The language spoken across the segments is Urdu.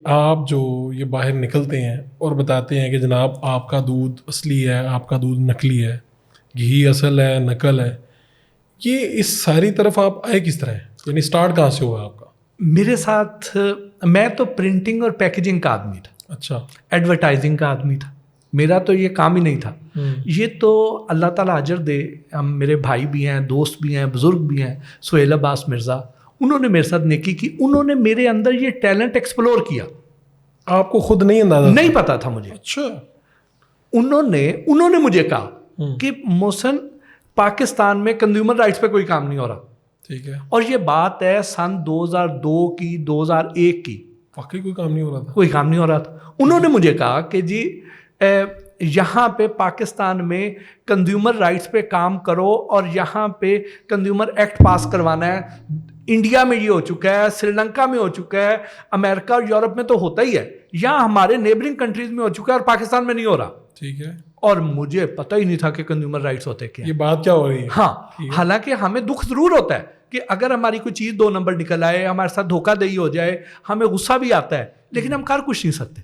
آپ جو یہ باہر نکلتے ہیں اور بتاتے ہیں کہ جناب آپ کا دودھ اصلی ہے، آپ کا دودھ نقلی ہے، گھی اصل ہے، نقل ہے، یہ اس ساری طرف آپ آئے کس طرح ہیں؟ یعنی سٹارٹ کہاں سے ہوا آپ کا؟ میرے ساتھ میں تو پرنٹنگ اور پیکیجنگ کا آدمی تھا، اچھا، ایڈورٹائزنگ کا آدمی تھا، میرا تو یہ کام ہی نہیں تھا۔ یہ تو اللہ تعالیٰ اجر دے، ہم میرے بھائی بھی ہیں، دوست بھی ہیں، بزرگ بھی ہیں، سہیل عباس مرزا، انہوں نے میرے ساتھ نیکی کی، انہوں نے میرے اندر یہ ٹیلنٹ ایکسپلور کیا۔ آپ کو خود نہیں اندازہ نہیں پتا تھا مجھے۔ اچھا، انہوں نے مجھے کہا کہ محسن پاکستان میں کنزیومر رائٹس پہ کوئی کام نہیں ہو رہا، ٹھیک ہے، اور یہ بات ہے سن 2002 کی، 2001 کی، واقعی کوئی کام نہیں ہو رہا تھا؟ کوئی کام نہیں ہو رہا تھا۔ انہوں نے مجھے کہا کہ جی یہاں پہ پاکستان میں کنزیومر رائٹس پہ کام کرو، اور یہاں پہ کنزیومر ایکٹ پاس کروانا ہے۔ انڈیا میں یہ ہو چکا ہے، سری لنکا میں ہو چکا ہے، امریکہ اور یورپ میں تو ہوتا ہی ہے، یہاں ہمارے نیبرنگ کنٹریز میں ہو چکا ہے، اور پاکستان میں نہیں ہو رہا۔ ٹھیک ہے، اور مجھے پتہ ہی نہیں تھا کہ کنزیومر رائٹس ہوتے کیا یہ بات کیا ہو رہی ہے؟ ہاں، حالانکہ ہمیں دکھ ضرور ہوتا ہے کہ اگر ہماری کوئی چیز 2 نمبر نکل آئے، ہمارے ساتھ دھوکہ دہی ہو جائے، ہمیں غصہ بھی آتا ہے، لیکن ہم کر کچھ نہیں سکتے۔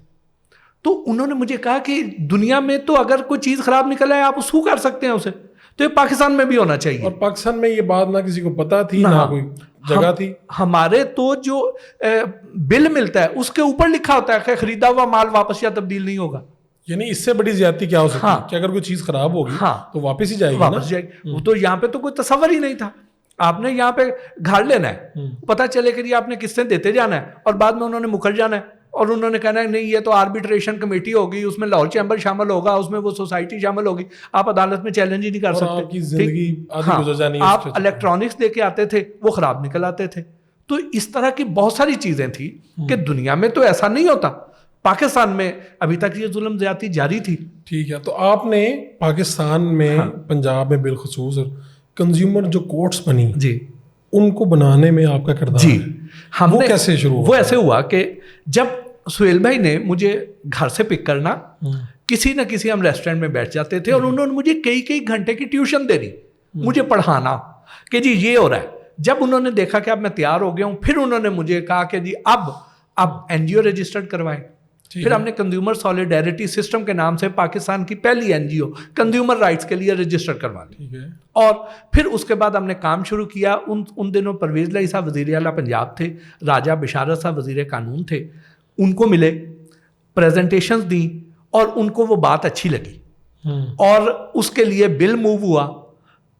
تو انہوں نے مجھے کہا کہ دنیا میں تو اگر کوئی چیز خراب نکل آئے آپ سو کر سکتے ہیں اسے، تو یہ پاکستان میں بھی ہونا چاہیے۔ اور پاکستان میں یہ بات نہ کسی کو پتا تھی، نہ کوئی جگہ تھی۔ ہمارے تو جو بل ملتا ہے اس کے اوپر لکھا ہوتا ہے کہ خریدا ہوا مال واپس یا تبدیل نہیں ہوگا۔ یعنی اس سے بڑی زیادتی کیا ہو سکتی ہے کہ اگر کوئی چیز خراب ہوگی تو واپس ہی جائے گی نا؟ واپس جائے گی۔ وہ تو یہاں پہ تو کوئی تصور ہی نہیں تھا، آپ نے یہاں پہ گھر لینا ہے، پتہ چلے کہ یہ آپ نے قسطیں دیتے جانا ہے، اور بعد میں انہوں نے مکر جانا ہے، اور انہوں نے کہنا ہے نہیں یہ تو آربیٹریشن کمیٹی ہوگی، اس میں لاہور چیمبر شامل ہوگا، اس میں وہ سوسائٹی شامل ہوگی، آپ عدالت میں چیلنج ہی نہیں کر سکتے۔ آپ کی زندگی آدھی گزر جانی ہے۔ آپ الیکٹرانکس دے کے آتے تھے، وہ خراب نکل آتے تھے۔ تو اس طرح کی بہت ساری چیزیں تھیں کہ دنیا میں تو ایسا نہیں ہوتا، پاکستان میں ابھی تک یہ ظلم زیادتی جاری تھی۔ ٹھیک ہے، تو آپ نے پاکستان میں، پنجاب میں بالخصوص کنزیومر جو کورٹس بنی، جی، ان کو بنانے میں آپ کا کردار ہے، وہ کیسے شروع ہوا؟ وہ ایسے ہوا کہ جب سہیل بھائی نے مجھے گھر سے پک کرنا، کسی نہ کسی ہم ریسٹورینٹ میں بیٹھ جاتے تھے، اور انہوں نے مجھے کئی گھنٹے کی ٹیوشن دے دی، مجھے پڑھانا کہ جی یہ ہو رہا ہے۔ جب انہوں نے دیکھا کہ اب میں تیار ہو گیا ہوں، پھر انہوں نے مجھے کہا کہ جی اب این جی او رجسٹرڈ کروائیں۔ پھر ہم نے کنزیومر سالیڈیرٹی سسٹم کے نام سے پاکستان کی پہلی این جی او کنزیومر رائٹس کے لیے رجسٹر کروا لی، اور پھر اس کے بعد ہم نے کام شروع کیا۔ ان دنوں پرویز لائی صاحب وزیر اعلیٰ پنجاب تھے، راجہ بشارت صاحب وزیر قانون تھے، ان کو ملے، پریزنٹیشنز دیں، اور ان کو وہ بات اچھی لگی، اور اس کے لیے بل موو ہوا،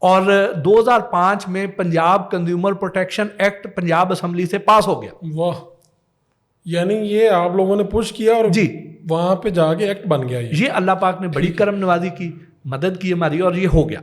اور 2005 میں Punjab consumer protection act Punjab assembly سے پاس ہو گیا۔ واہ، یعنی یہ آپ لوگوں نے پش کیا اور جی وہاں پہ جا کے ایکٹ بن گیا۔ یہ اللہ پاک نے بڑی کرم نوازی کی، مدد کی ہماری، اور یہ ہو گیا۔